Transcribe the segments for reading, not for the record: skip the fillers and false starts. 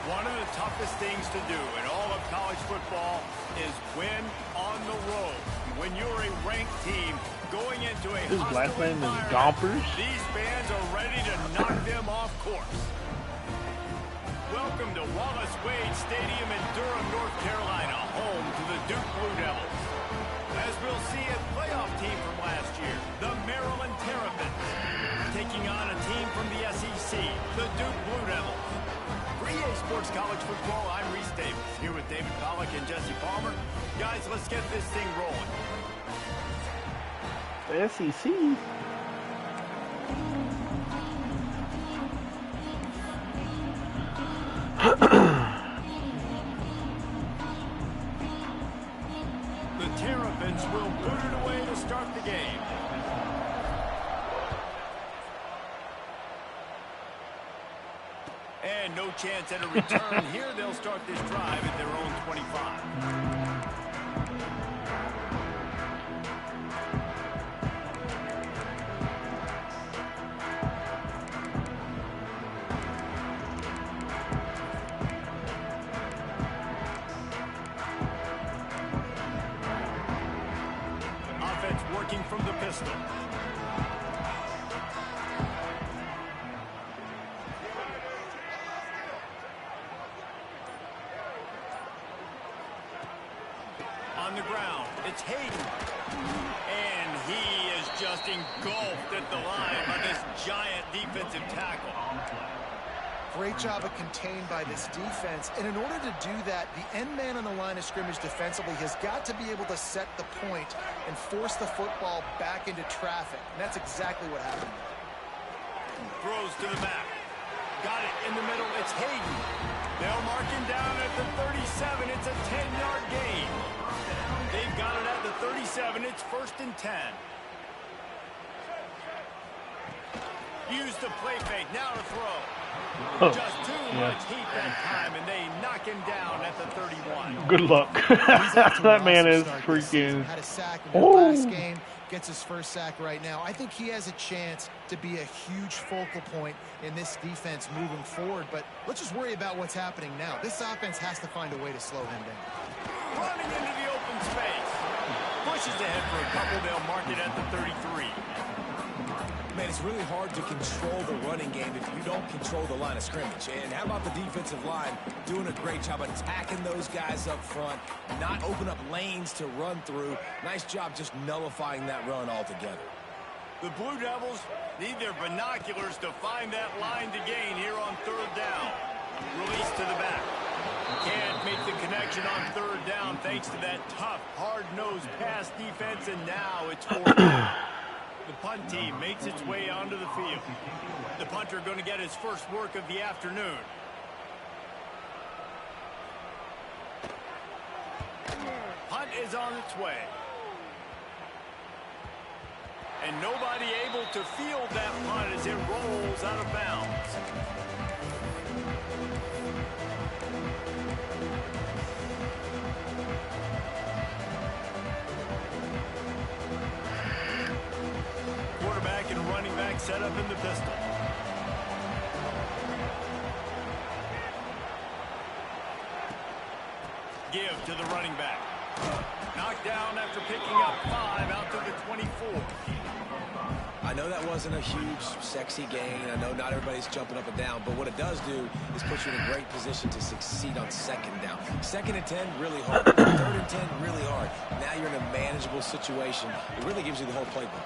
One of the toughest things to do in all of college football is win on the road. When you're a ranked team going into a his last name is Gompers. These fans are ready to knock them off course. Welcome to Wallace Wade Stadium in Durham, North Carolina, home to the Duke Blue Devils. As we'll see, a playoff team from last year, the Maryland Terrapins, taking on a team from the SEC, the Duke Blue Devils. For EA Sports College Football, I'm Reese Davis, here with David Pollack and Jesse Palmer. Guys, let's get this thing rolling. The SEC? The Terrapins will put it away to start the game. And no chance at a return here. They'll start this drive at their own 25. Offense working from the pistol. On the ground, it's Hayden. And he is just engulfed at the line by this giant defensive tackle. Great job of contained by this defense. And in order to do that, the end man on the line of scrimmage defensively has got to be able to set the point and force the football back into traffic. And that's exactly what happened. Throws to the back. Got it in the middle. It's Hayden. They'll mark him down at the 37. It's a 10-yard gain. They've got it at the 37. It's 1st and 10. Use the play fake. Now to throw. Oh, just too much heat that time, and they knock him down at the 31. Good luck. That man is freaking. Had a sack in the last game. Gets his first sack right now. I think he has a chance to be a huge focal point in this defense moving forward. But let's just worry about what's happening now. This offense has to find a way to slow him down. Running into the open space. Pushes ahead for a couple. They'll mark it at the 33. Man, it's really hard to control the running game if you don't control the line of scrimmage. And how about the defensive line doing a great job attacking those guys up front, not open up lanes to run through. Nice job just nullifying that run altogether. The Blue Devils need their binoculars to find that line to gain here on 3rd down. Release to the back. Can't make the connection on 3rd down thanks to that tough, hard-nosed pass defense, and now it's 4th down. The punt team makes its way onto the field. The punter going to get his first work of the afternoon. Punt is on its way. And nobody able to field that punt as it rolls out of bounds. Quarterback and running back set up in the pistol. Give to the running back. Knocked down after picking up 5 out to the 24. I know that wasn't a huge, sexy gain. I know not everybody's jumping up and down, but what it does do is put you in a great position to succeed on 2nd down. 2nd and 10, really hard. 3rd and 10, really hard. Now you're in a manageable situation. It really gives you the whole playbook.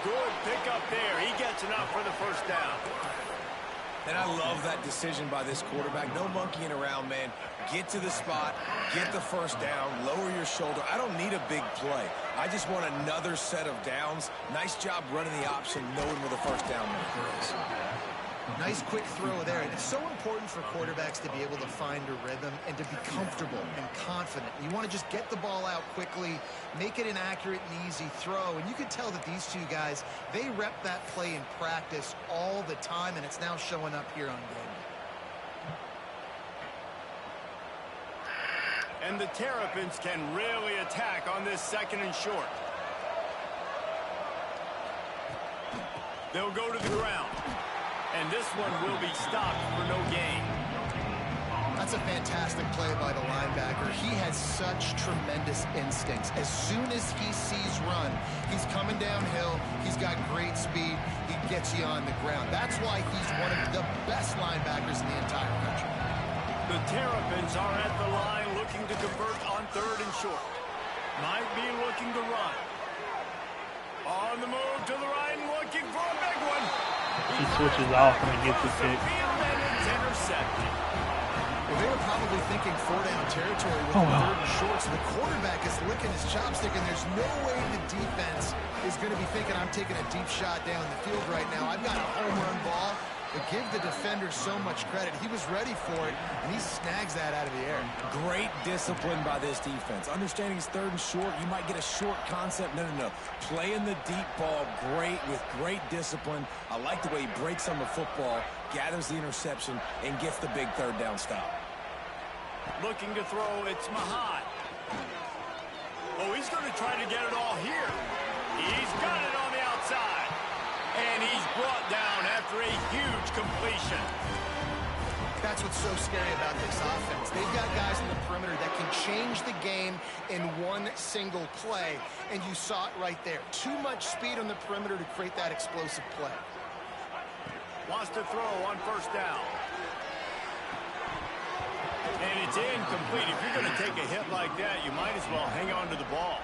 Good pick up there. He gets enough for the 1st down. And I love that decision by this quarterback. No monkeying around, man. Get to the spot, get the 1st down, lower your shoulder. I don't need a big play. I just want another set of downs. Nice job running the option, knowing where the 1st down marker is. Nice quick throw there. And it's so important for quarterbacks to be able to find a rhythm and to be comfortable and confident. You want to just get the ball out quickly, make it an accurate and easy throw. And you can tell that these two guys, they rep that play in practice all the time, and it's now showing up here on game. And the Terrapins can really attack on this 2nd and short. They'll go to the ground. And this one will be stopped for no gain. That's a fantastic play by the linebacker. He has such tremendous instincts. As soon as he sees run, he's coming downhill. He's got great speed. He gets you on the ground. That's why he's one of the best linebackers in the entire country. The Terrapins are at the line looking to convert on 3rd and short. Might be looking to run. On the move to the right and looking for a big one. He switches off and he gets a pick. And it's intercepted. Well, they were probably thinking 4-down territory with the 3rd and short, so the quarterback is licking his chopstick, and there's no way the defense is going to be thinking, I'm taking a deep shot down the field right now. I've got a home run ball. But give the defender so much credit. He was ready for it, and he snags that out of the air. Great discipline by this defense. Understanding it's 3rd and short, you might get a short concept. No. Playing the deep ball with great discipline. I like the way he breaks on the football, gathers the interception, and gets the big 3rd down stop. Looking to throw, it's Mahad. Oh, he's going to try to get it all here. He's got it on the outside. And he's brought down after a huge completion. That's what's so scary about this offense. They've got guys in the perimeter that can change the game in one single play, and you saw it right there. Too much speed on the perimeter to create that explosive play. Wants to throw on 1st down. And it's incomplete. If you're going to take a hit like that, you might as well hang on to the ball.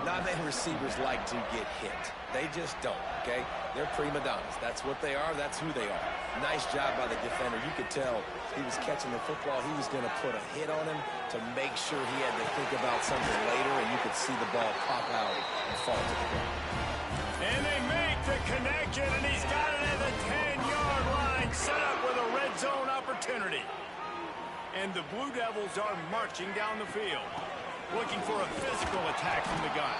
Not many receivers like to get hit. They just don't, okay? They're prima donnas. That's what they are. That's who they are. Nice job by the defender. You could tell he was catching the football. He was going to put a hit on him to make sure he had to think about something later, and you could see the ball pop out and fall to the ground. And they make the connection, and he's got it at the 10-yard line, set up with a red zone opportunity. And the Blue Devils are marching down the field, looking for a physical attack from the gun.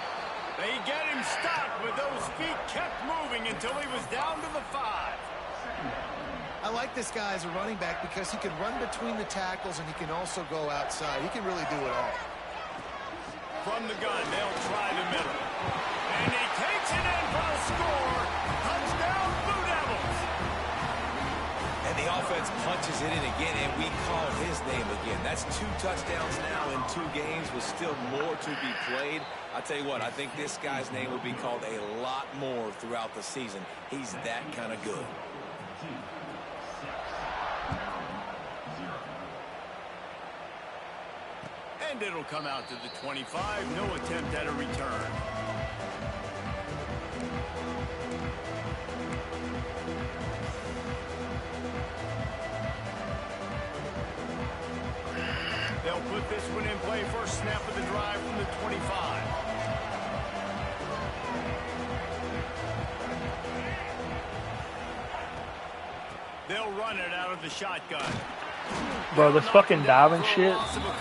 They get him stopped, but those feet kept moving until he was down to the 5. I like this guy as a running back because he can run between the tackles and he can also go outside. He can really do it all. From the gun, they'll try the middle. And he takes it in for a score. Touchdown, Blue Devils. And the offense punches it in again, and we call his name again. That's 2 touchdowns now in 2 games with still more to be played. I tell you what, I think this guy's name will be called a lot more throughout the season. He's that kind of good. And it'll come out to the 25. No attempt at a return. They'll put this one in play. First snap of the drive from the 25. They'll run it out of the shotgun. Bro, this fucking diving shit,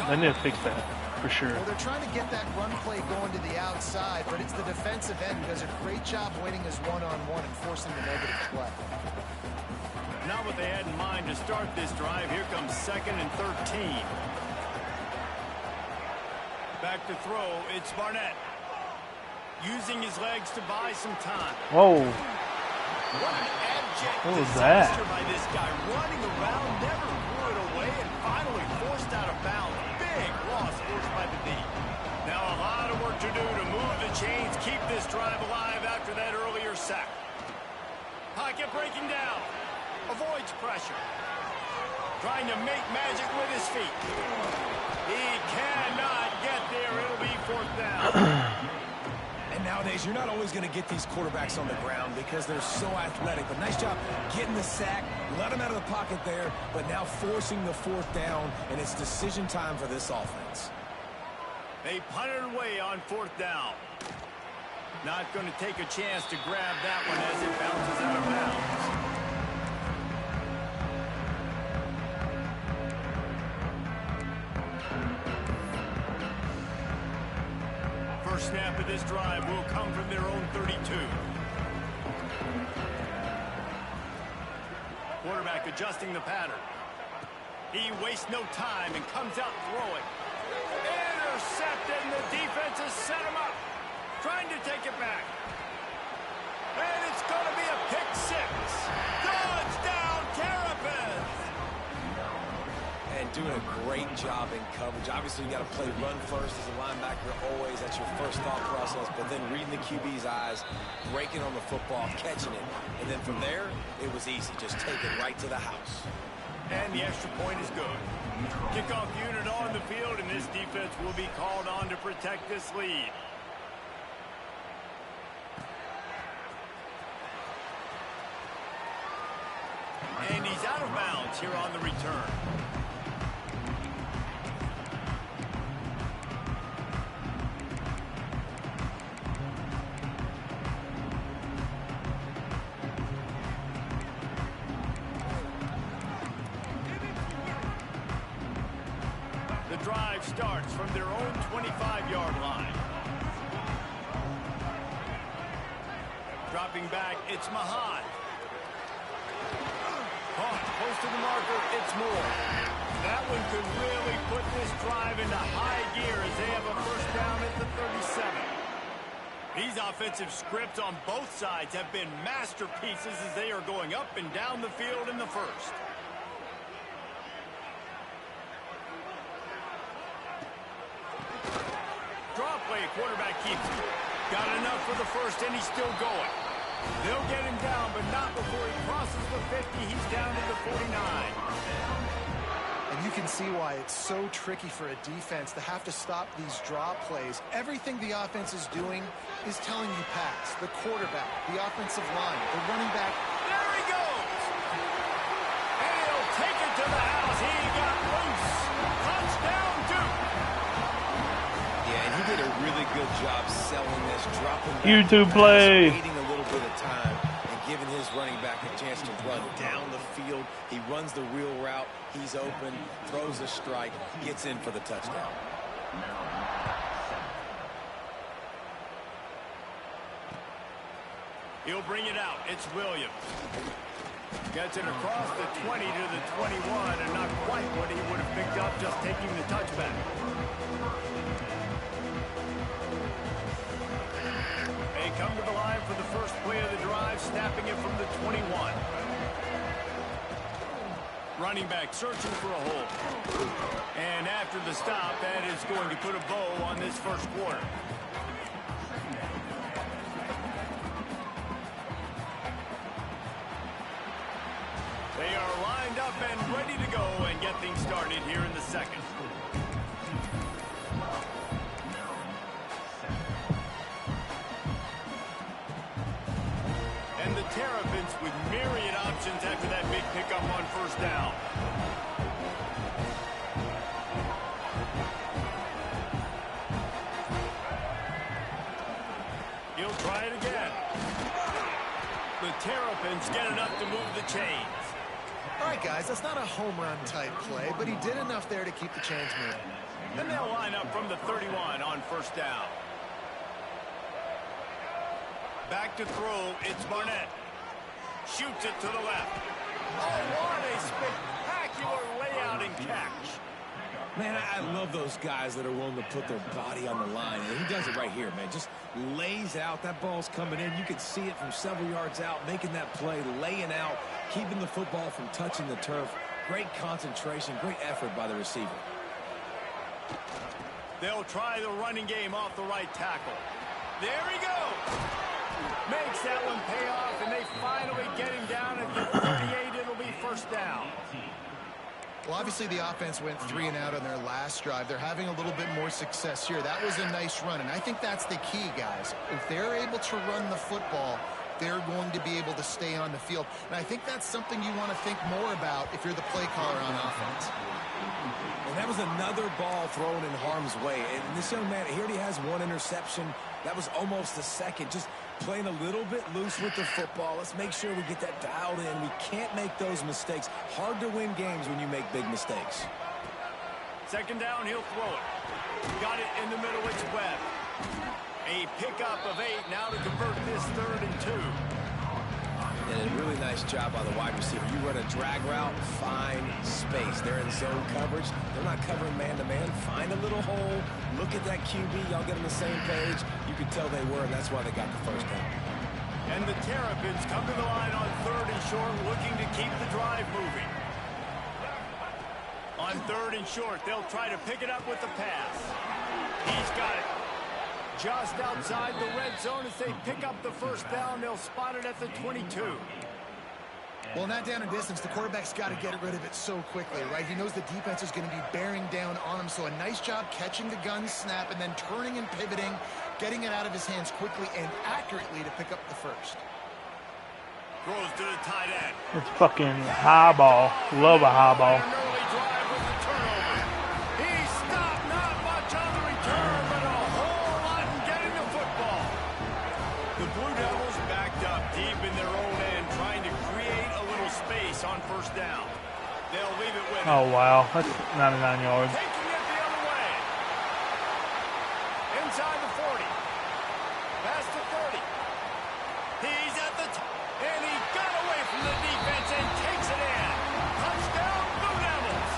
they need to fix that, for sure. Well, they're trying to get that run play going to the outside, but it's the defensive end who does a great job winning his one-on-one and forcing the negative play. Not what they had in mind to start this drive. Here comes 2nd and 13. Back to throw, it's Barnett. Using his legs to buy some time. Whoa. What an abject What was that? disaster by this guy. Running around, never threw it away, and finally forced out of bounds. Big loss forced by the D. Now a lot of work to do to move the chains, keep this drive alive after that earlier sack. Pocket breaking down. Avoids pressure. Trying to make magic with his feet. He cannot get there. It'll be 4th down. And nowadays, you're not always going to get these quarterbacks on the ground because they're so athletic. But nice job getting the sack, let him out of the pocket there, but now forcing the 4th down, and it's decision time for this offense. They punt it away on 4th down. Not going to take a chance to grab that one as it bounces out of bounds. First snap of this drive will come from their own 32. Quarterback adjusting the pattern. He wastes no time and comes out throwing. Intercepted, and the defense has set him up. Trying to take it back. And it's going to be a pick 6. Touchdown! Terrapins! And doing a great job in coverage. Obviously, you got to play run first as a linebacker always. That's your first thought process. But then reading the QB's eyes, breaking on the football, catching it. And then from there, it was easy. Just take it right to the house. And the extra point is good. Kickoff unit on the field, and this defense will be called on to protect this lead. And he's out of bounds here on the return. The drive starts from their own 25-yard line. Dropping back, it's Mahan. Caught, close to the marker, it's Moore. That one could really put this drive into high gear as they have a first down at the 37. These offensive scripts on both sides have been masterpieces as they are going up and down the field in the first. Draw play, quarterback keeps it. Got enough for the first, and he's still going. They'll get him down, but not before he crosses the 50. He's down to the 49. And you can see why it's so tricky for a defense to have to stop these draw plays. Everything the offense is doing is telling you pass. The quarterback, the offensive line, the running back. There he goes! And he'll take it to the house. He got loose. Touchdown, Duke! Yeah, and he did a really good job selling this, dropping back YouTube pass, play. waiting a little bit of time, and giving his running back a chance to run down the field. He runs the real route. He's open, throws a strike, gets in for the touchdown. He'll bring it out. It's Williams. Gets it across the 20 to the 21, and not quite what he would have picked up just taking the touchback. They come to the line for the first play of the drive, snapping it from the 21. Running back searching for a hole. And after the stop, that is going to put a bow on this first quarter. They are lined up and ready to go and get things started here in the second. And the Terrapins with myriad options after that big pickup on first down. He'll try it again. The Terrapins get enough to move the chains. All right, guys, that's not a home run type play, but he did enough there to keep the chains moving. And they'll line up from the 31 on first down. Back to throw, it's Barnett. Shoots it to the left. Oh, what a spectacular layout and catch. Man, I love those guys that are willing to put their body on the line. And he does it right here, man. Just lays out. That ball's coming in. You can see it from several yards out, making that play, laying out, keeping the football from touching the turf. Great concentration, great effort by the receiver. They'll try the running game off the right tackle. There he goes. Makes that one pay off, and they finally get him down at the 38. It'll be first down. Well, obviously the offense went 3 and out on their last drive. They're having a little bit more success here. That was a nice run, and I think that's the key, guys. If they're able to run the football, they're going to be able to stay on the field. And I think that's something you want to think more about if you're the play caller on offense. And that was another ball thrown in harm's way. And this young man, he already has one interception. That was almost the second. Just playing a little bit loose with the football. Let's make sure we get that dialed in. We can't make those mistakes. Hard to win games when you make big mistakes. Second down, he'll throw it. Got it in the middle, it's Webb. A pickup of 8 now to convert this 3rd and 2. And a really nice job by the wide receiver. You run a drag route, find space. They're in zone coverage. They're not covering man-to-man. Find a little hole. Look at that QB. Y'all get on the same page. You could tell they were, and that's why they got the first down. And the Terrapins come to the line on 3rd and short, looking to keep the drive moving. On 3rd and short, they'll try to pick it up with the pass. He's got it. Just outside the red zone as they pick up the first down. They'll spot it at the 22. Well, not down in distance. The quarterback's got to get rid of it so quickly, right? He knows the defense is going to be bearing down on him. So a nice job catching the gun snap and then turning and pivoting, getting it out of his hands quickly and accurately to pick up the first. Throws to the tight end. It's fucking high ball. Love a high ball. An early drive with the turnover. He stopped not much on the return, but a whole lot in getting the football. The Blue Devils backed up deep in their own end, trying to create a little space on first down. They'll leave it with Oh, wow. That's 99 yards. taking it the other way. Inside the 40. Past the 30. He's at the top. And he got away from the defense and takes it in. Touchdown, Blue Devils.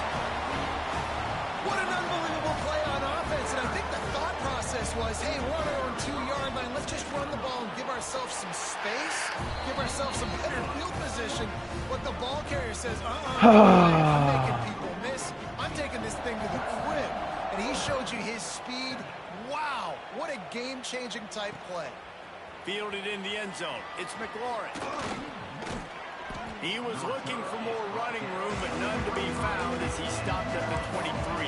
What an unbelievable play on offense. And I think the thought process was, hey, we're on our own 2-yard line. Let's just run the ball and give ourselves some space, give ourselves some better field position. But the ball carrier says, I'm making people miss. I'm taking this thing to the crib. And he showed you his speed. Wow, what a game-changing type play. Fielded in the end zone. It's McLaurin. He was looking for more running room, but none to be found as he stopped at the 23.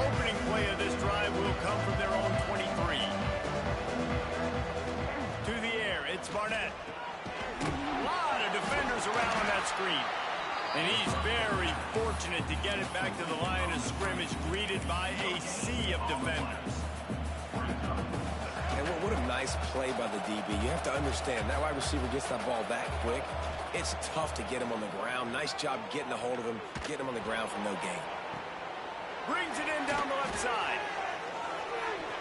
Opening play of this drive will come from their own 23. To the air, it's Barnett. A lot of defenders around on that screen. And he's very fortunate to get it back to the line of scrimmage, greeted by a sea of defenders. And what a nice play by the DB. You have to understand, that wide receiver gets that ball that quick. It's tough to get him on the ground. Nice job getting a hold of him, getting him on the ground for no gain. Brings it in down the left side.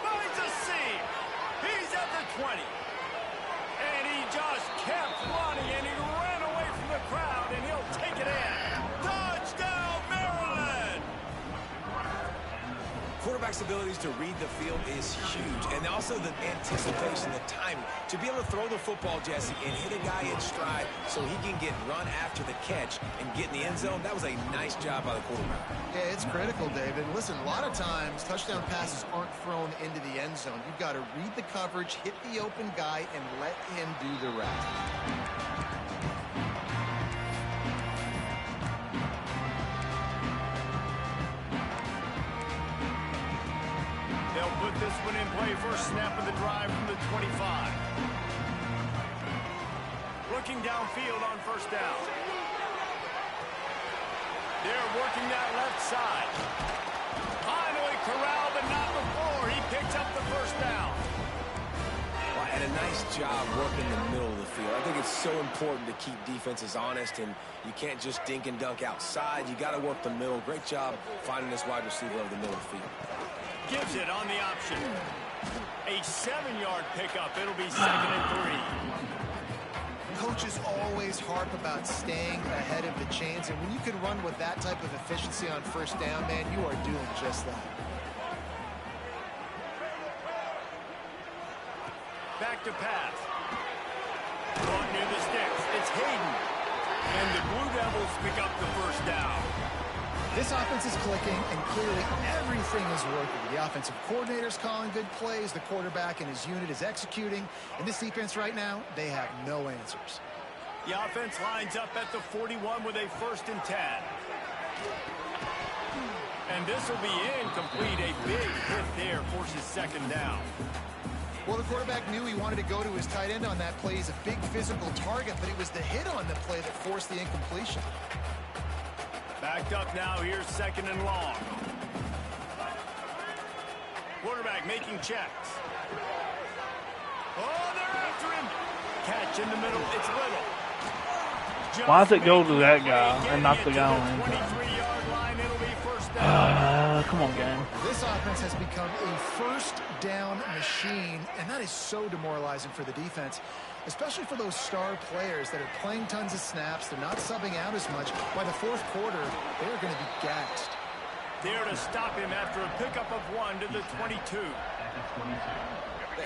Finds a seam. He's at the 20. And he just kept running, and he ran away from the crowd, and he'll take it in. Touchdown, Maryland! Quarterback's abilities to read the field is huge. And also the anticipation, the timing. To be able to throw the football, Jesse, and hit a guy in stride so he can get run after the catch and get in the end zone, that was a nice job by the quarterback. Yeah, it's critical, David. Listen, a lot of times touchdown passes aren't thrown into the end zone. You've got to read the coverage, hit the open guy, and let him do the rest. They'll put this one in play. First snap of the drive from the 25. Looking downfield on first down. They're working that left side. Finally corralled, but not before. He picks up the first down. Well, and a nice job working the middle of the field. I think it's so important to keep defenses honest, and you can't just dink and dunk outside. You got to work the middle. Great job finding this wide receiver over the middle of the field. Gives it on the option. A 7-yard pickup. It'll be 2nd and 3. Coaches always harp about staying ahead of the chains, and when you can run with that type of efficiency on first down, man, you are doing just that. Back to pass. Caught near the sticks. It's Hayden. And the Blue Devils pick up the first down. This offense is clicking, and clearly everything is working. The offensive coordinator's calling good plays. The quarterback and his unit is executing. And this defense right now, they have no answers. The offense lines up at the 41 with a 1st and 10. And this will be incomplete. A big hit there forces 2nd down. Well, the quarterback knew he wanted to go to his tight end on that play. He's a big physical target, but it was the hit on the play that forced the incompletion. Backed up now. Here's 2nd and long. Quarterback making checks. Oh, they're after him. Catch in the middle. It's Little. Why does it go to that guy and not the guy on him? 23-yard line. It'll be 1st down. Come on, game. This offense has become a first down machine, and that is so demoralizing for the defense, especially for those star players that are playing tons of snaps. They're not subbing out as much. By the fourth quarter, they're going to be gassed. There to stop him after a pickup of 1 to the 22.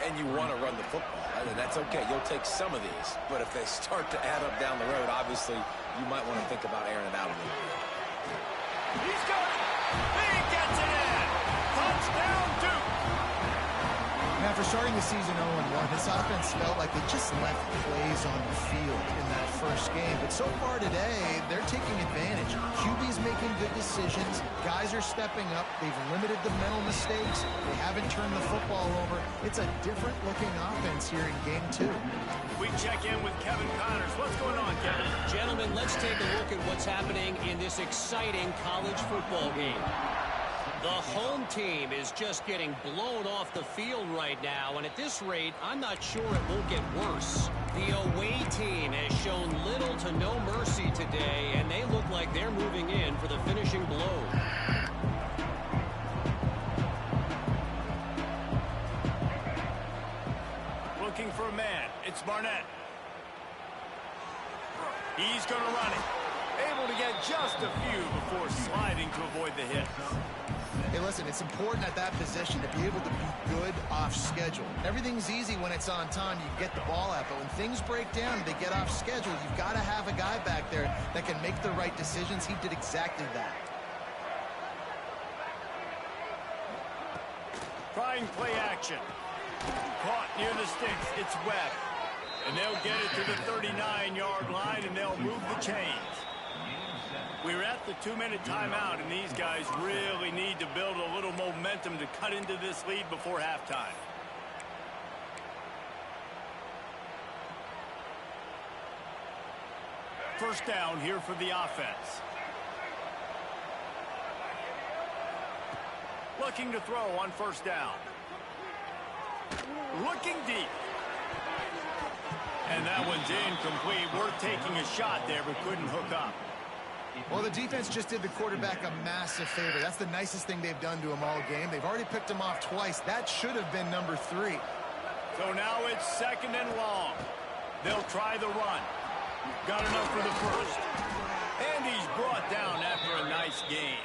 And you want to run the football. I mean, that's okay. You'll take some of these. But if they start to add up down the road, obviously, you might want to think about airing it out a little bit. He's got it. He gets it in. Touchdown, Duke. Now, for starting the season 0-1, this offense felt like they just left plays on the field in that first game. But so far today, they're taking advantage. QB's making good decisions. Guys are stepping up. They've limited the mental mistakes. They haven't turned the football over. It's a different-looking offense here in Game 2. We check in with Kevin Connors. What's going on, Kevin? Gentlemen, let's take a look at what's happening in this exciting college football game. The home team is just getting blown off the field right now, and at this rate, I'm not sure it won't get worse. The away team has shown little to no mercy today, and they look like they're moving in for the finishing blow. Looking for a man. It's Barnett. He's going to run it. Able to get just a few before sliding to avoid the hit. Hey, listen, it's important at that position to be able to be good off schedule. Everything's easy when it's on time. You get the ball out, but when things break down and they get off schedule, you've got to have a guy back there that can make the right decisions. He did exactly that. Trying play action. Caught near the sticks. It's Webb. And they'll get it to the 39-yard line, and they'll move the chains. We're at the 2-minute timeout, and these guys really need to build a little momentum to cut into this lead before halftime. First down here for the offense. Looking to throw on first down. Looking deep. And that one's incomplete. Worth taking a shot there, but couldn't hook up. Well, the defense just did the quarterback a massive favor. That's the nicest thing they've done to him all game. They've already picked him off twice. That should have been number 3. So now it's 2nd and long. They'll try the run. Got enough for the first. And he's brought down after a nice gain.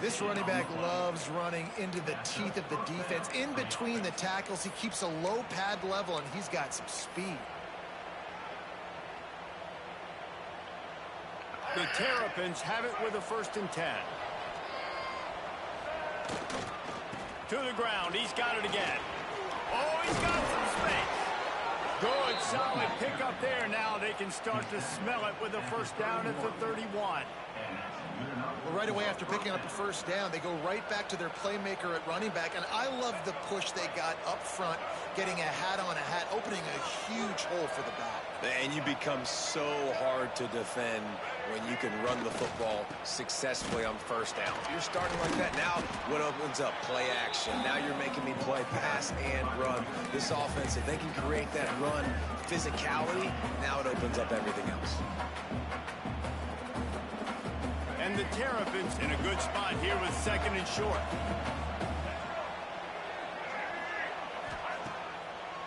This running back loves running into the teeth of the defense. In between the tackles, he keeps a low pad level, and he's got some speed. The Terrapins have it with a 1st and 10. To the ground. He's got it again. Oh, he's got some space. Good, solid pickup there. Now they can start to smell it with a 1st down at the 31. Well, right away after picking up a 1st down, they go right back to their playmaker at running back. And I love the push they got up front, getting a hat on a hat, opening a huge hole for the back. And you become so hard to defend when you can run the football successfully on 1st down. You're starting like that. Now what opens up? Play action. Now you're making me play pass and run. This offense, if they can create that run physicality, now it opens up everything else. And the Terrapins in a good spot here with 2nd and short.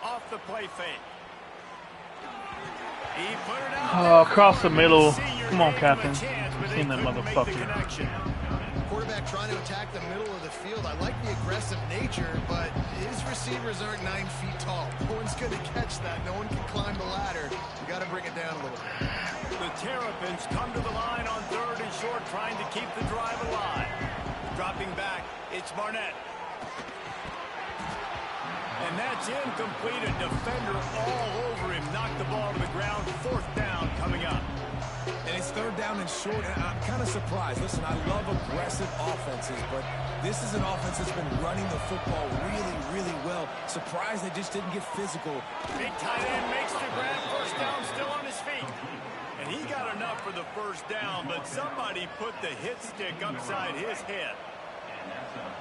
Off the play fake. He put it out. Oh, across the middle. Come on, Captain. I've seen that motherfucker. Quarterback trying to attack the middle of the field. I like the aggressive nature, but his receivers aren't 9 feet tall. No one's going to catch that. No one can climb the ladder. You got to bring it down a little bit. The Terrapins come to the line on 3rd and short, trying to keep the drive alive. Dropping back, it's Barnett. And that's incomplete. A defender all over him. Knocked the ball to the ground. 4th down coming up. And it's 3rd down and short, and I'm kind of surprised. Listen, I love aggressive offenses, but this is an offense that's been running the football really, really well. Surprised they just didn't get physical. Big tight end makes the grab. 1st down, still on his feet. And he got enough for the 1st down, but somebody put the hit stick upside his head.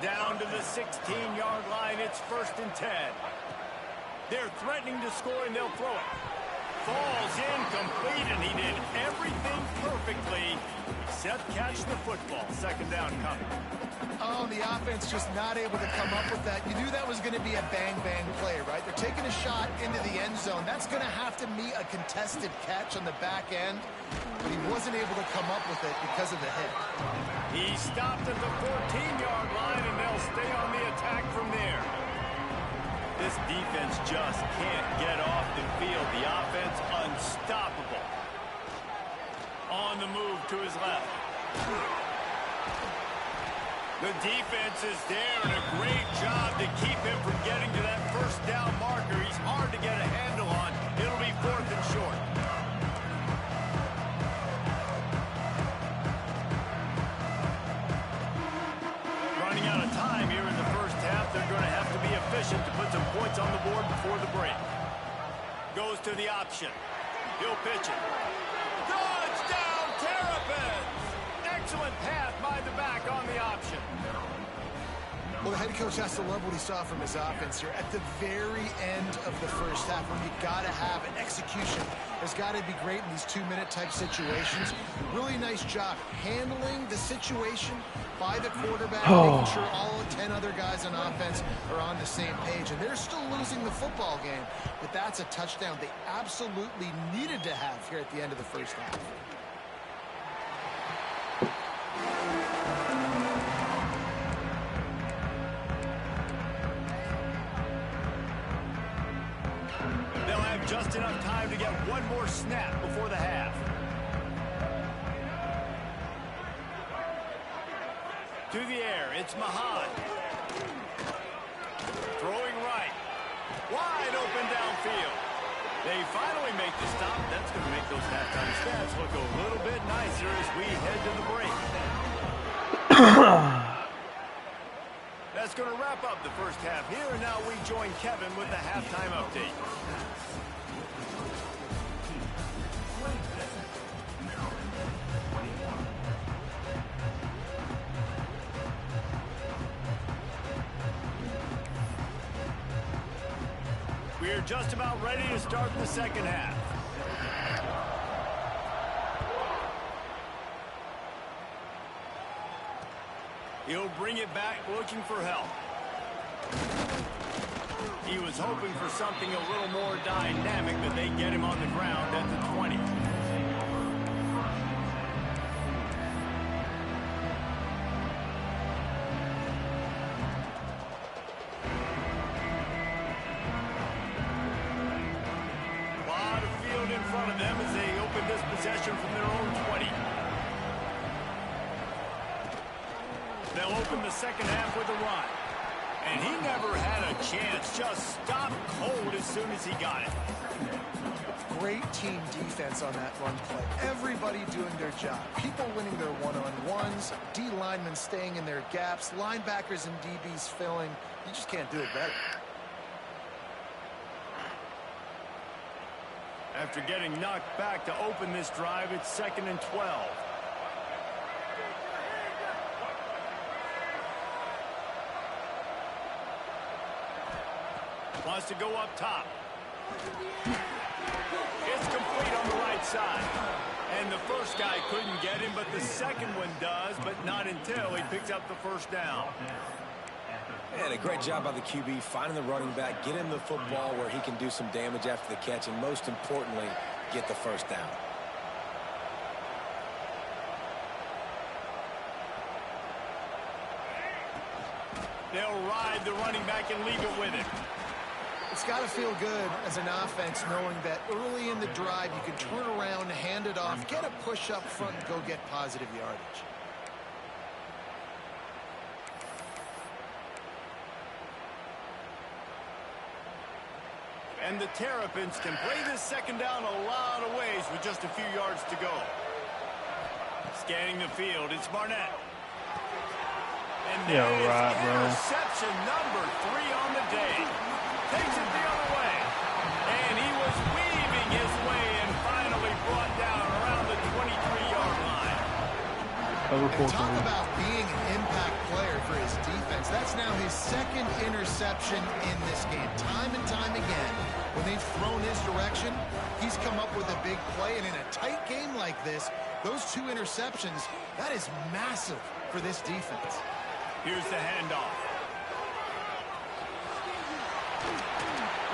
Down to the 16-yard line, it's 1st and 10. They're threatening to score, and they'll throw it. Falls incomplete, and he did everything perfectly except catch the football. 2nd down coming. Oh, the offense just not able to come up with that. You knew that was going to be a bang-bang play, right? They're taking a shot into the end zone. That's going to have to meet a contested catch on the back end, but he wasn't able to come up with it because of the hit. He stopped at the 14-yard line, and they'll stay on the attack from there. This defense just can't get off the field. The offense unstoppable. On the move to his left. The defense is there, and a great job to keep him from getting to that first down marker. He's hard to get a handle on. It'll be 4th and short. Running out of time here in the first half. They're going to have to be efficient to put some points on the board before the break. Goes to the option. He'll pitch it. Touchdown, Terrapins! Excellent pass by the back on the option. Well, the head coach has to love what he saw from his offense here. At the very end of the first half, when you got to have an execution, has got to be great in these 2-minute type situations. Really nice job handling the situation by the quarterback, making sure all 10 other guys on offense are on the same page. And they're still losing the football game, but that's a touchdown they absolutely needed to have here at the end of the first half. Just enough time to get one more snap before the half. To the air, it's Mahan. Throwing right. Wide open downfield. They finally make the stop. That's going to make those halftime stats look a little bit nicer as we head to the break. That's going to wrap up the first half here, and now we join Kevin with the halftime update. We're just about ready to start the second half. He'll bring it back looking for help. He was hoping for something a little more dynamic, but they get him on the ground at the 20. In front of them as they open this possession from their own 20. They'll open the second half with a run. And he never had a chance, just stopped cold as soon as he got it. Great team defense on that run play. Everybody doing their job. People winning their one-on-ones, D linemen staying in their gaps, linebackers and DBs filling. You just can't do it better. After getting knocked back to open this drive, it's 2nd and 12. Wants to go up top. It's complete on the right side. And the first guy couldn't get him, but the second one does, but not until he picks up the first down. And a great job by the QB finding the running back, get him the football where he can do some damage after the catch, and most importantly, get the first down. They'll ride the running back and leave it with him. It's got to feel good as an offense knowing that early in the drive you can turn around, hand it off, get a push up front, and go get positive yardage. And the Terrapins can play this second down a lot of ways with just a few yards to go. Scanning the field, it's Barnett. And there's interception number 3 on the day. Takes it the other way. And he was weaving his way and finally brought down around the 23-yard line. Talk about being an impact player for his defense. That's now his 2nd interception in this game. Time and time again, when they've thrown his direction, he's come up with a big play. And in a tight game like this, those 2 interceptions, that is massive for this defense. Here's the handoff.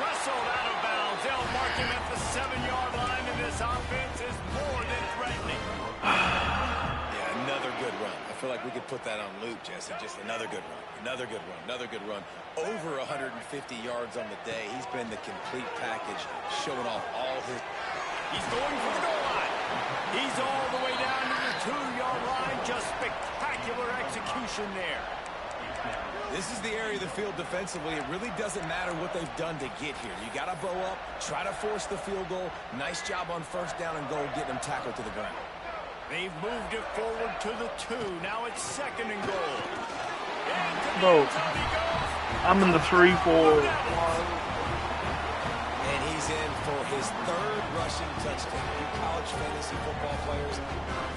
Wrestled out of bounds. They'll mark him at the 7-yard line, and this offense is more than threatening. Yeah, another good run. I feel like we could put that on loop, Jesse. Just another good run. Another good run. Another good run. Over 150 yards on the day. He's been the complete package, showing off all his... He's going for the goal line. He's all the way down to the 2-yard line. Just spectacular execution there. This is the area of the field defensively. It really doesn't matter what they've done to get here. You got to bow up, try to force the field goal. Nice job on first down and goal, getting them tackled to the ground. They've moved it forward to the 2. Now it's 2nd and goal. Bro, I'm in the 3-4. And he's in for his 3rd rushing touchdown. You college fantasy football players,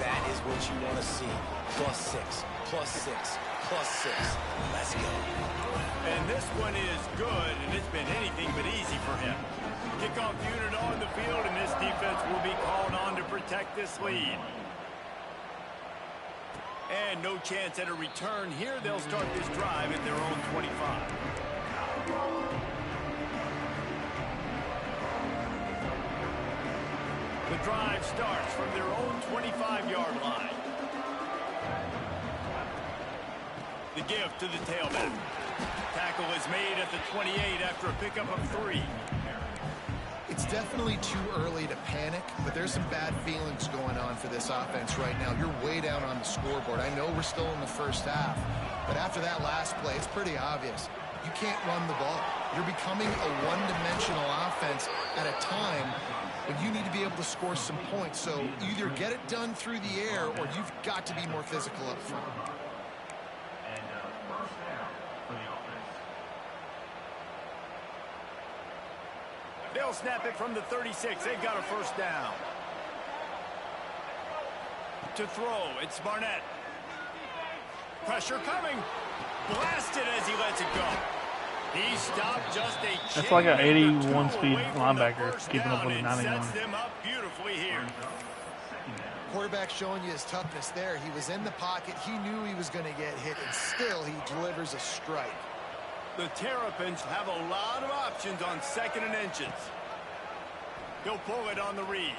that is what you want to see. +6, +6, +6. Let's go. And this one is good, and it's been anything but easy for him. Kickoff unit on the field, and this defense will be called on to protect this lead. And no chance at a return here. They'll start this drive at their own 25. The drive starts from their own 25-yard line. The give to the tailback. Tackle is made at the 28 after a pickup of 3. It's definitely too early to panic, but there's some bad feelings going on for this offense right now. You're way down on the scoreboard. I know we're still in the first half, but after that last play, it's pretty obvious. You can't run the ball. You're becoming a one-dimensional offense at a time when you need to be able to score some points. So either get it done through the air or you've got to be more physical up front. They'll snap it from the 36. They've got a first down. To throw, it's Barnett. Pressure coming. Blasted as he lets it go. He stopped just a That's like an 81 speed linebacker keeping up with a 91. Sets them up beautifully here. Quarterback showing you his toughness there. He was in the pocket. He knew he was going to get hit, and still he delivers a strike. The Terrapins have a lot of options on 2nd and inches. He'll pull it on the read.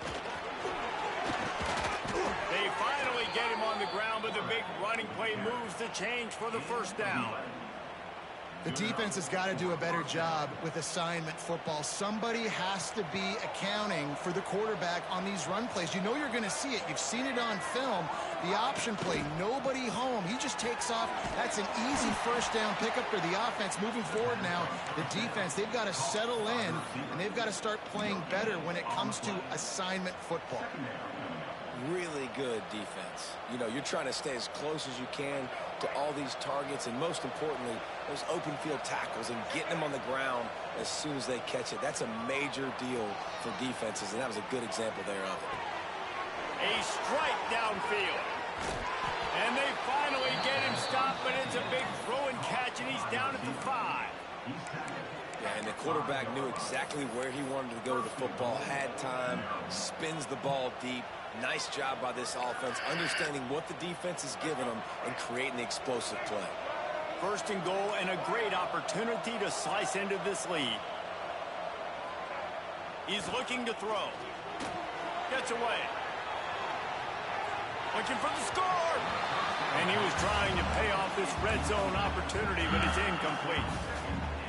They finally get him on the ground, but the big running play moves the change for the first down. The defense has got to do a better job with assignment football. Somebody has to be accounting for the quarterback on these run plays. You know you're going to see it. You've seen it on film. The option play, nobody home. He just takes off. That's an easy first down pickup for the offense. Moving forward now, the defense, they've got to settle in, and they've got to start playing better when it comes to assignment football. Really good defense. You know, you're trying to stay as close as you can to all these targets, and most importantly, those open field tackles and getting them on the ground as soon as they catch it. That's a major deal for defenses, and that was a good example there of it. A strike downfield. And they finally get him stopped, but it's a big throw and catch, and he's down at the 5. Yeah, and the quarterback knew exactly where he wanted to go with the football, had time, spins the ball deep. Nice job by this offense, understanding what the defense is giving them and creating the explosive play. First and goal, and a great opportunity to slice into this lead. He's looking to throw. Gets away. Looking for the score. And he was trying to pay off this red zone opportunity, but it's incomplete.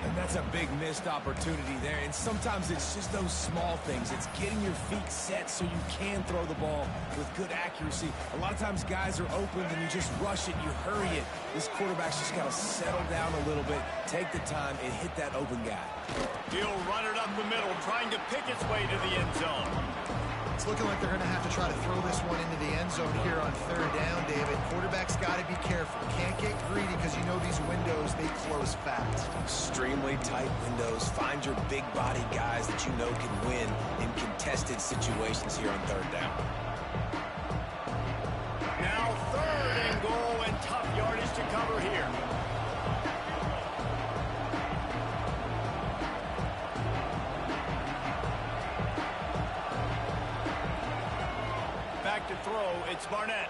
And that's a big missed opportunity there. And sometimes it's just those small things. It's getting your feet set so you can throw the ball with good accuracy. A lot of times guys are open and you just rush it, you hurry it. This quarterback's just got to settle down a little bit, take the time, and hit that open guy. He'll run it up the middle, trying to pick its way to the end zone. It's looking like they're going to have to try to throw this one into the end zone here on 3rd down, David. Quarterback's got to be careful. Can't get greedy because you know these windows, they close fast. Extremely tight windows. Find your big body guys that you know can win in contested situations here on 3rd down. Now 3rd and goal, and tough yardage to cover here. Back to throw, it's Barnett.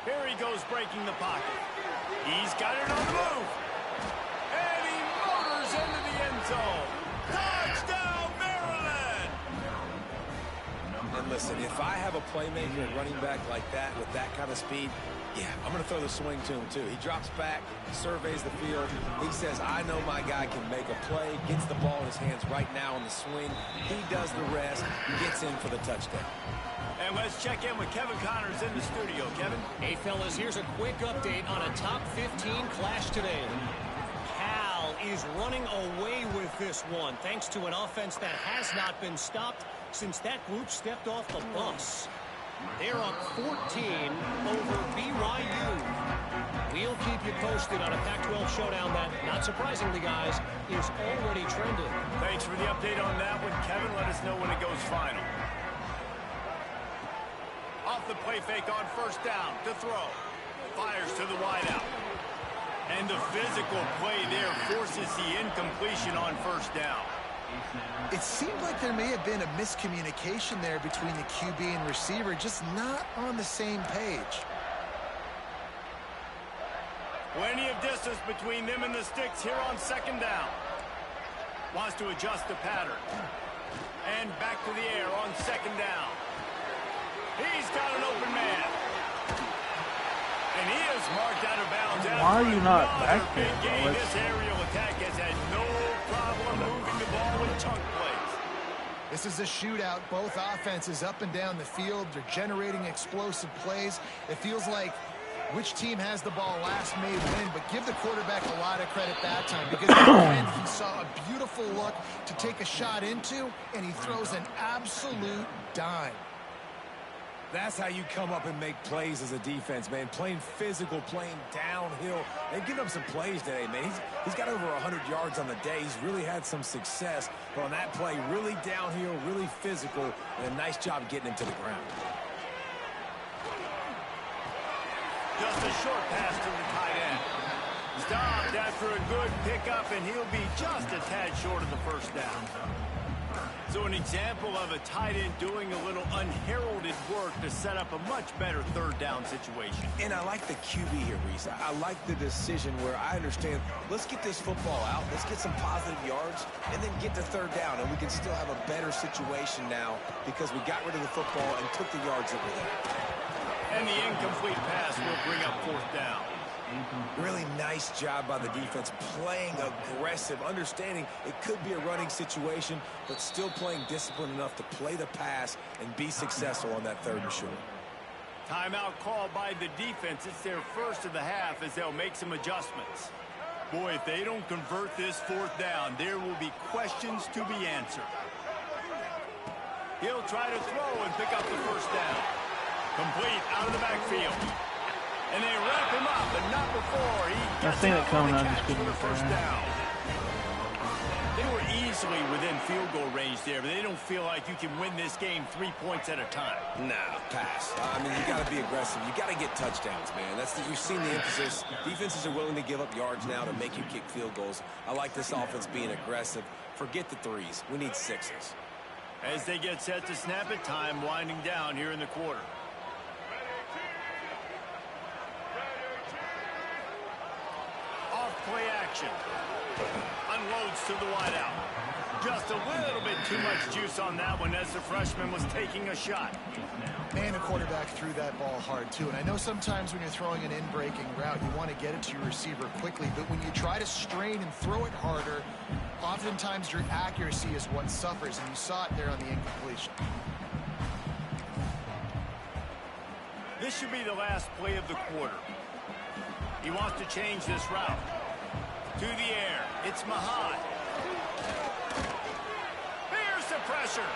Here he goes breaking the pocket. He's got it on the move. And he motors into the end zone. Touchdown, Maryland! And listen, if I have a playmaker at running back like that with that kind of speed, yeah, I'm going to throw the swing to him too. He drops back, surveys the field. He says, I know my guy can make a play, gets the ball in his hands right now on the swing. He does the rest, gets in for the touchdown. And let's check in with Kevin Connors in the studio. Kevin? Hey, fellas, here's a quick update on a top 15 clash today. Cal is running away with this one, thanks to an offense that has not been stopped since that group stepped off the bus. They're up 14 over BYU. We'll keep you posted on a Pac-12 showdown that, not surprisingly, guys, is already trending. Thanks for the update on that one, Kevin. Let us know when it goes final. Off the play fake on first down to throw. Fires to the wideout. And the physical play there forces the incompletion on first down. It seemed like there may have been a miscommunication there between the QB and receiver, just not on the same page. Plenty of distance between them and the sticks here on second down. Wants to adjust the pattern. And back to the air on second down. He's got an open man. And he is marked out of bounds. Why are you not back there, bro? This aerial attack has had no problem moving the ball with chunk plays. This is a shootout. Both offenses up and down the field. They're generating explosive plays. It feels like which team has the ball last may win, but give the quarterback a lot of credit that time, because at the end he saw a beautiful look to take a shot into, and he throws an absolute dime. That's how you come up and make plays as a defense, man. Playing physical, playing downhill. They've given up some plays today, man. He's got over 100 yards on the day. He's really had some success. But on that play, really downhill, really physical, and a nice job getting him to the ground. Just a short pass to the tight end. Stopped after a good pickup, and he'll be just a tad short of the first down. So an example of a tight end doing a little unheralded work to set up a much better third down situation. And I like the QB here, Reese. I like the decision where I understand, let's get this football out, let's get some positive yards, and then get to third down, and we can still have a better situation now because we got rid of the football and took the yards that were there. And the incomplete pass will bring up fourth down. Really nice job by the defense, playing aggressive, understanding it could be a running situation, but still playing disciplined enough to play the pass and be successful on that third and short. Timeout called by the defense. It's their first of the half as they'll make some adjustments. Boy, if they don't convert this fourth down, there will be questions to be answered. He'll try to throw and pick up the first down. Complete out of the backfield. And they wrap him up, but not before he gets seen it coming. I catch just couldn't for the get first there. down. They were easily within field goal range there, but they don't feel like you can win this game 3 points at a time. Nah, pass. I mean, you got to be aggressive. You got to get touchdowns, man. You've seen the emphasis. Defenses are willing to give up yards now to make you kick field goals. I like this offense being aggressive. Forget the threes. We need sixes. As they get set to snap it, time winding down here in the quarter. Play action. Unloads to the wideout. Just a little bit too much juice on that one as the freshman was taking a shot. Man, the quarterback threw that ball hard, too. And I know sometimes when you're throwing an in-breaking route, you want to get it to your receiver quickly. But when you try to strain and throw it harder, oftentimes your accuracy is what suffers. And you saw it there on the incompletion. This should be the last play of the quarter. He wants to change this route. To the air. It's Mahad. Here's the pressure.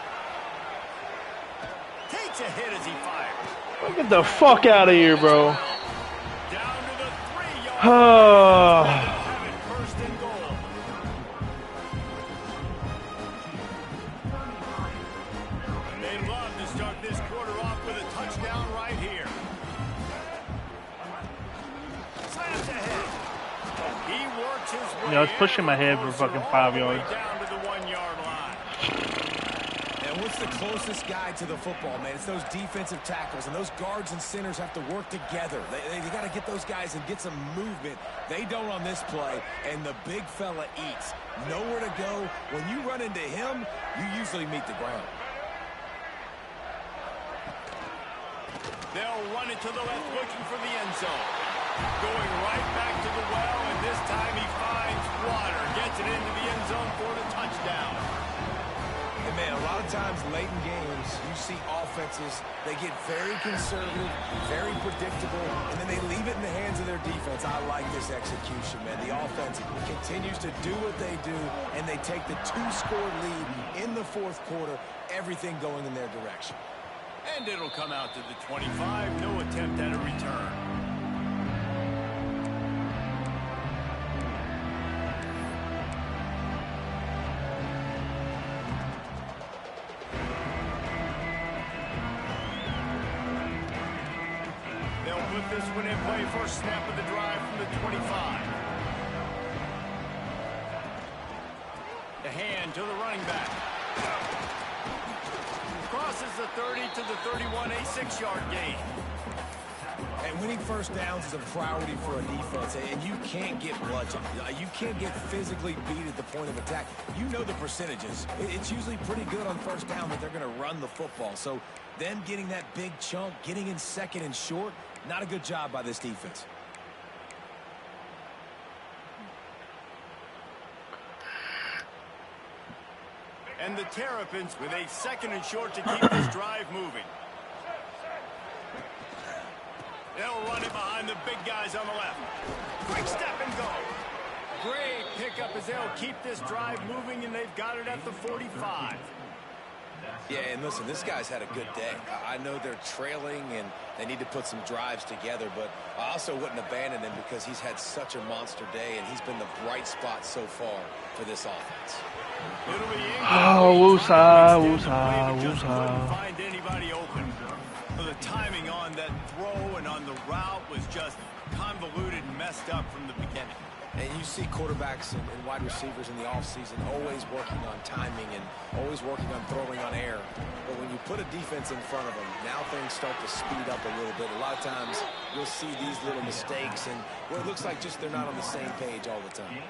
Takes a hit as he fires. Get the fuck out of here, bro. Down to the 3-yard line. Have it first and goal. They'd love to start this quarter off with a touchdown right here. Slams ahead. He works his way. Yeah, I was pushing my head for fucking 5 yards. Down to the 1-yard line. And with It's the closest guy to the football, man. It's those defensive tackles, and those guards and centers have to work together. They got to get those guys and get some movement. They don't on this play, and the big fella eats. Nowhere to go. When you run into him, you usually meet the ground. They'll run it to the left, looking for the end zone. Going right back to the well, and this time he finds water. Gets it into the end zone for the touchdown. And, man, a lot of times late in games, you see offenses, they get very conservative, very predictable, and then they leave it in the hands of their defense. I like this execution, man. The offense continues to do what they do, and they take the 2-score lead in the fourth quarter, everything going in their direction. And it'll come out to the 25. No attempt at a return. They'll put this one in play. First snap of the drive from the 25. The hand to the running back. Crosses the 30 to the 31, a 6-yard gain. And winning first downs is a priority for a defense, and you can't get bludgeoned. You can't get physically beat at the point of attack. You know the percentages. It's usually pretty good on first down that they're going to run the football. So them getting that big chunk, getting in second and short, not a good job by this defense. And the Terrapins with a second and short to keep this drive moving. They'll run it behind the big guys on the left. Quick step and go. Great pickup as they'll keep this drive moving, and they've got it at the 45. Yeah, and listen, this guy's had a good day. I know they're trailing and they need to put some drives together, but I also wouldn't abandon him because he's had such a monster day, and he's been the bright spot so far for this offense. Oh, woosah, woosah, woosah. Find anybody open. The timing on that throw and on the route was just convoluted and messed up from the beginning. And you see quarterbacks and wide receivers in the offseason always working on timing and always working on throwing on air. But when you put a defense in front of them, now things start to speed up a little bit. A lot of times you'll see these little mistakes and where it looks like just they're not on the same page all the time.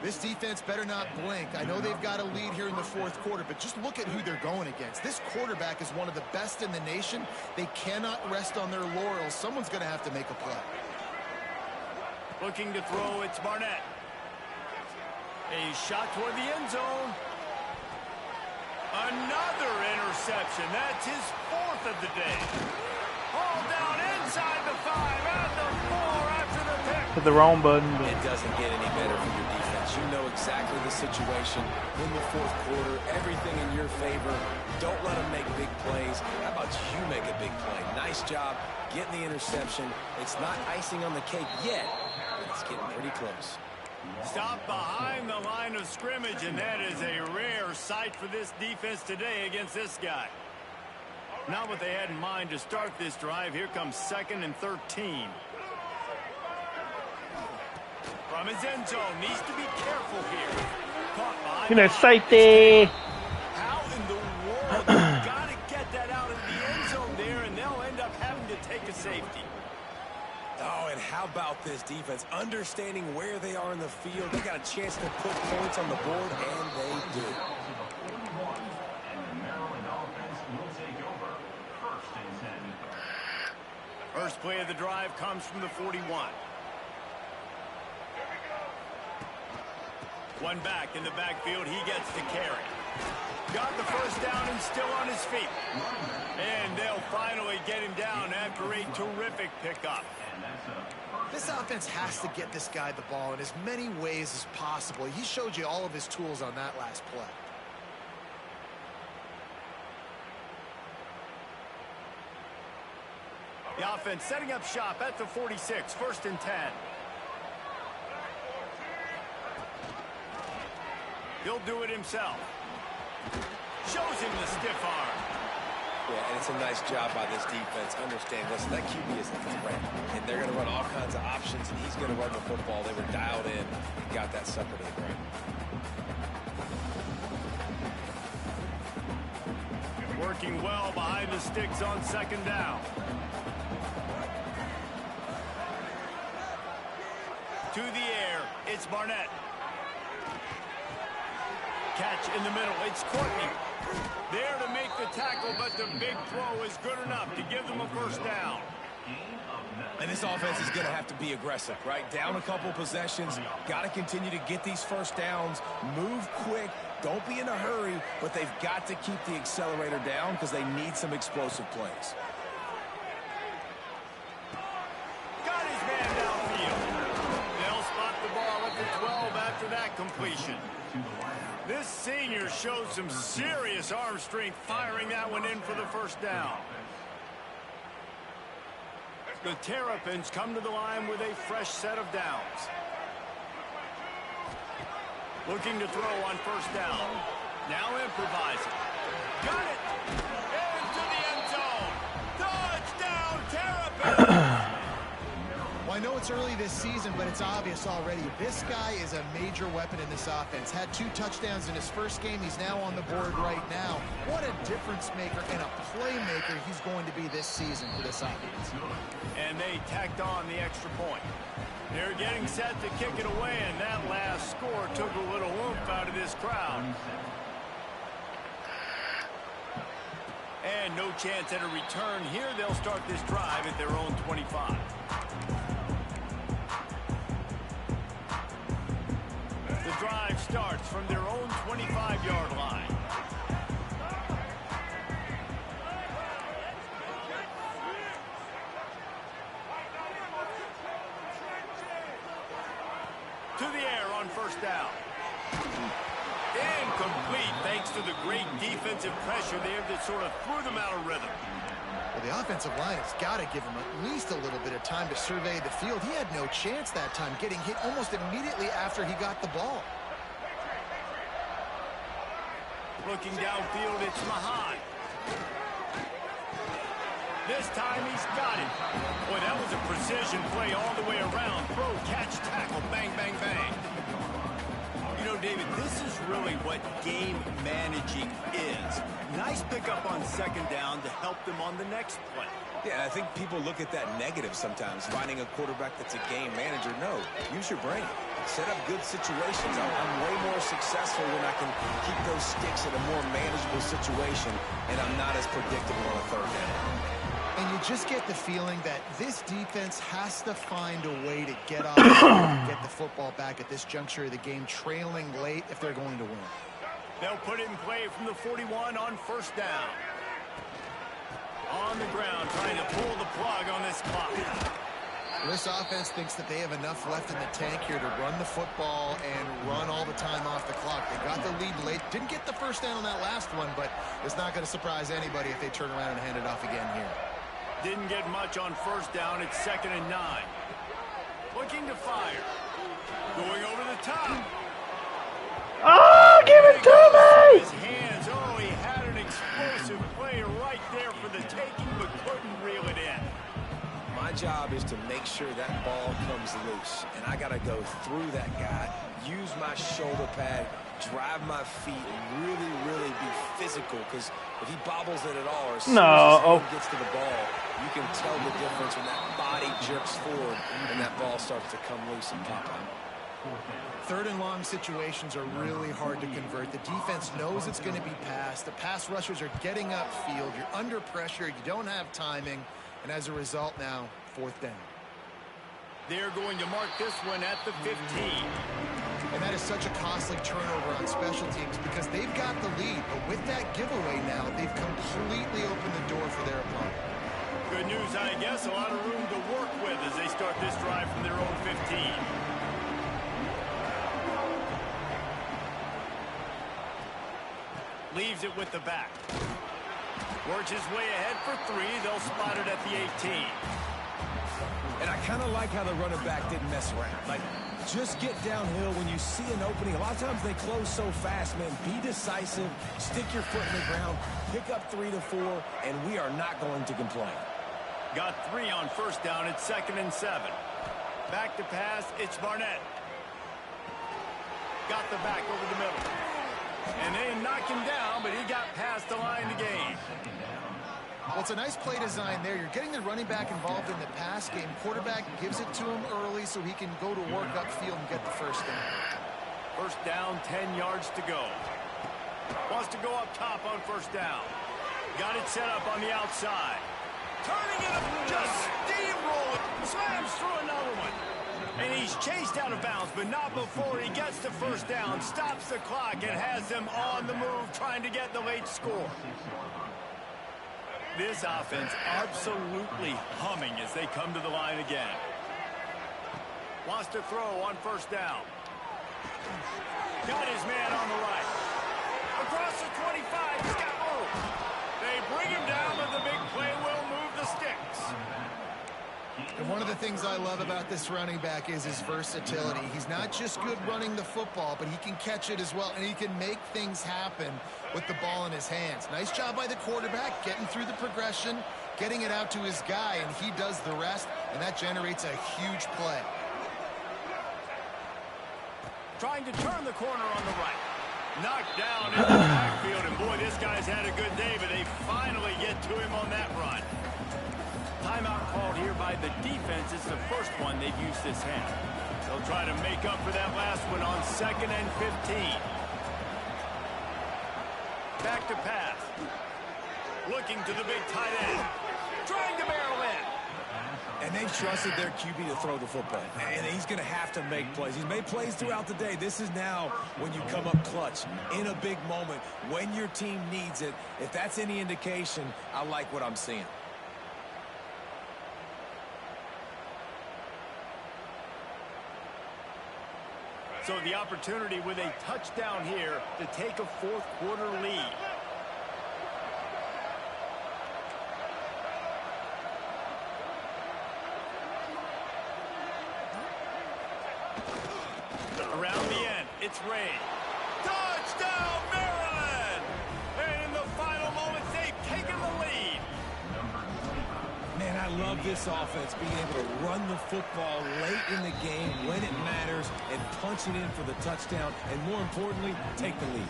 This defense better not blink. I know they've got a lead here in the fourth quarter, but just look at who they're going against. This quarterback is one of the best in the nation. They cannot rest on their laurels. Someone's going to have to make a play. Looking to throw, it's Barnett. A shot toward the end zone. Another interception. That's his fourth of the day. Hauled down inside the 5, at the 4 after the pick. Hit the wrong button. But it doesn't get any better for your defense. You know exactly the situation in the fourth quarter. Everything in your favor. Don't let them make big plays. How about you make a big play? Nice job getting the interception. It's not icing on the cake yet. It's getting pretty close. Stop behind the line of scrimmage, and that is a rare sight for this defense today against this guy. Not what they had in mind to start this drive. Here comes 2nd and 13. From his end zone, needs to be careful here. Caught behind. you know, safety. How in the world? You got to get that out of the end zone there, and they'll end up having to take a safety. Oh, and how about this defense? Understanding where they are in the field. They got a chance to put points on the board, and they do. First play of the drive comes from the 41. One back in the backfield. He gets to carry. Got the first down and still on his feet. And they'll finally get him down after a terrific pickup. This offense has to get this guy the ball in as many ways as possible. He showed you all of his tools on that last play. The offense setting up shop at the 46, 1st and 10. He'll do it himself. Shows him the stiff arm. Yeah, and it's a nice job by this defense. Understand, listen, that QB is a threat. And they're going to run all kinds of options, and he's going to run the football. They were dialed in and got that sucker to the ground. working well behind the sticks on second down. To the air, it's Barnett. Catch in the middle, it's Courtney. There to make the tackle, but the big throw is good enough to give them a first down. And this offense is going to have to be aggressive, right? Down a couple possessions, got to continue to get these first downs, move quick, don't be in a hurry, but they've got to keep the accelerator down because they need some explosive plays. Got his man downfield. They'll spot the ball at the 12 after that completion. This senior showed some serious arm strength firing that one in for the first down. The Terrapins come to the line with a fresh set of downs. Looking to throw on first down. Now improvising. Got it! Into the end zone! Touchdown, Terrapins! Well, I know it's early this season, but it's obvious already. This guy is a major weapon in this offense. Had 2 touchdowns in his first game. He's now on the board right now. What a difference maker and a playmaker he's going to be this season for this offense. And they tacked on the extra point. They're getting set to kick it away, and that last score took a little oomph out of this crowd. And no chance at a return here. They'll start this drive at their own 25. The drive starts from their own 25-yard line. To the air on first down. Incomplete thanks to the great defensive pressure there that sort of threw them out of rhythm. Well, the offensive line has got to give him at least a little bit of time to survey the field. He had no chance that time, getting hit almost immediately after he got the ball. Looking downfield, it's Mahan. This time he's got it. Boy, that was a precision play all the way around. Throw, catch, tackle, bang, bang, bang. You know, David, this is really what game managing is. Nice pickup on second down to help them on the next play. Yeah, I think people look at that negative sometimes, finding a quarterback that's a game manager. No, use your brain. Set up good situations. I'm way more successful when I can keep those sticks in a more manageable situation, and I'm not as predictable on a third down. And you just get the feeling that this defense has to find a way to get off and get the football back at this juncture of the game, trailing late if they're going to win. They'll put it in play from the 41 on first down. On the ground, trying to pull the plug on this clock. This offense thinks that they have enough left in the tank here to run the football and run all the time off the clock. They got the lead late. Didn't get the first down on that last one, but it's not going to surprise anybody if they turn around and hand it off again here. Didn't get much on first down. It's 2nd and 9. Looking to fire. Going over the top. Oh, give it to me! His hands. Oh, he had an explosive play right there for the taking, but couldn't reel it in. My job is to make sure that ball comes loose, and I got to go through that guy, use my shoulder pad, drive my feet, and really, really be physical, because if he bobbles it at all, or as soon as his hand gets to the ball, you can tell the difference when that body jerks forward and that ball starts to come loose and pop out. 3rd and long situations are really hard to convert. The defense knows it's going to be passed. The pass rushers are getting upfield. You're under pressure. You don't have timing. And as a result now, 4th down. They're going to mark this one at the 15. And that is such a costly turnover on special teams because they've got the lead. But with that giveaway now, they've completely opened the door for their opponent. Good news, I guess. A lot of room to work with as they start this drive from their own 15. Leaves it with the back. Works his way ahead for 3. They'll spot it at the 18. And I kind of like how the running back didn't mess around. Like, just get downhill when you see an opening. A lot of times they close so fast, man. Be decisive, stick your foot in the ground, pick up 3 to 4, and we are not going to complain. Got 3 on first down. It's 2nd and 7. Back to pass. It's Barnett. Got the back over the middle. And they knock him down, but he got past the line to gain. Well, it's a nice play design there. You're getting the running back involved in the pass game. Quarterback gives it to him early so he can go to work upfield and get the first down. First down, 10 yards to go. Wants to go up top on first down. Got it set up on the outside. Turning it up, just steamrolling. Slams through another one. And he's chased out of bounds, but not before he gets the first down. Stops the clock and has them on the move, trying to get the late score. This offense absolutely humming as they come to the line again. Wants to throw on first down. Got his man on the right. Across the 25, he's got room. They bring him down, but the big play will move the sticks. And one of the things I love about this running back is his versatility. He's not just good running the football, but he can catch it as well, and he can make things happen with the ball in his hands. Nice job by the quarterback, getting through the progression, getting it out to his guy, and he does the rest, and that generates a huge play. Trying to turn the corner on the right. Knocked down in the backfield, and boy, this guy's had a good day, but they finally get to him on that run. Timeout called here by the defense. It's the first one they've used this half. They'll try to make up for that last one on 2nd and 15. Back to pass. Looking to the big tight end. Trying to barrel in. And they've trusted their QB to throw the football. And he's going to have to make plays. He's made plays throughout the day. This is now when you come up clutch in a big moment when your team needs it. If that's any indication, I like what I'm seeing. So the opportunity with a touchdown here to take a fourth-quarter lead. Around the end, it's Ray. Touchdown, Maryland! And in the final moments, they've taken the lead. Man, I love this offense, being able to run the football late in the game when it matters and punch it in for the touchdown, and more importantly, take the lead.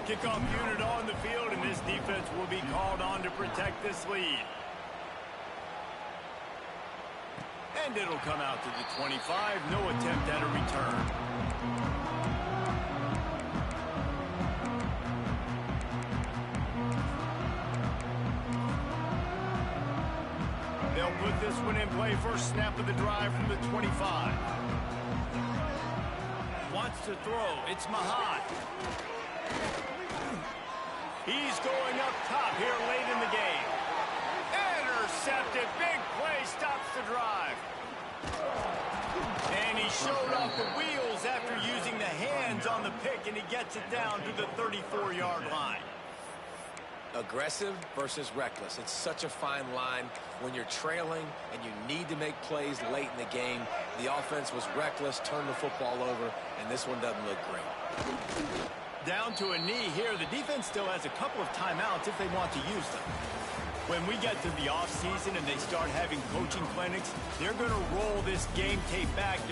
Kickoff unit on the field, and this defense will be called on to protect this lead. And it'll come out to the 25. No attempt at a return. They'll put this one in play. First snap of the drive from the 25. Wants to throw. It's Mahat. He's going up top here late in the game. Intercepted. Big play stops the drive. And he showed off the wheels after using the hands on the pick, and he gets it down to the 34-yard line. Aggressive versus reckless. It's such a fine line when you're trailing and you need to make plays late in the game. The offense was reckless, turned the football over, and this one doesn't look great. Down to a knee here. The defense still has a couple of timeouts if they want to use them. When we get to the offseason and they start having coaching clinics, they're going to roll this game tape back to